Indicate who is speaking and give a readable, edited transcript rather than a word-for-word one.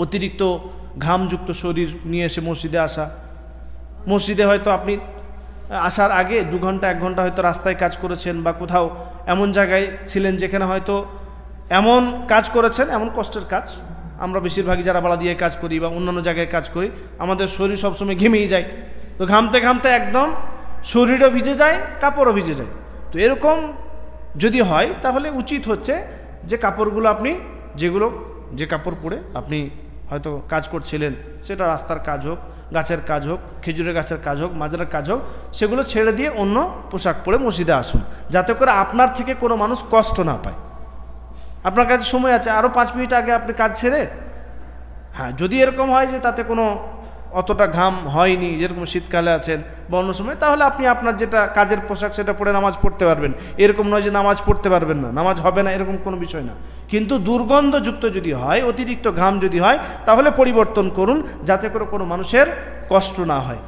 Speaker 1: অতিরিক্ত ঘামযুক্ত শরীর নিয়ে এসে মসজিদে আসা, মসজিদে হয়তো আপনি আসার আগে 2 ঘন্টা 1 ঘন্টা হয়তো রাস্তায় কাজ করেছেন, বা কোথাও এমন জায়গায় ছিলেন যেখানে হয়তো এমন কাজ করেছেন, এমন কষ্টের কাজ। আমরা বেশিরভাগই যারা বালা দিয়ে কাজ করি বা অন্যান্য জায়গায় কাজ করি, আমাদের শরীর সবসময় ঘেমেই যায়। তো ঘামতে ঘামতে একদম শরীরও ভিজে যায়, কাপড়ও ভিজে যায়। তো এরকম যদি হয় তাহলে উচিত হচ্ছে যে কাপড়গুলো আপনি যে কাপড় পরে আপনি হয়তো কাজ করছিলেন, সেটা রাস্তার কাজ হোক, গাছের কাজ হোক, খেজুরের গাছের কাজ হোক, মাজারের কাজ হোক, সেগুলো ছেড়ে দিয়ে অন্য পোশাক পরে মসজিদে আসুন, যাতে করে আপনার থেকে কোনো মানুষ কষ্ট না পায়। আপনার কাছে সময় আছে, আরও 5 মিনিট আগে আপনি কাজ ছেড়ে, হ্যাঁ, যদি এরকম হয় যে তাতে কোনো অতটা ঘাম হয়নি, যেরকম শীতকালে আছেন বা অন্য সময়, তাহলে আপনি আপনার যেটা কাজের পোশাক সেটা পরে নামাজ পড়তে পারবেন। এরকম নয় যে নামাজ পড়তে পারবেন না, নামাজ হবে না, এরকম কোনো বিষয় না। কিন্তু দুর্গন্ধযুক্ত যদি হয়, অতিরিক্ত ঘাম যদি হয়, তাহলে পরিবর্তন করুন, যাতে করে কোনো মানুষের কষ্ট না হয়।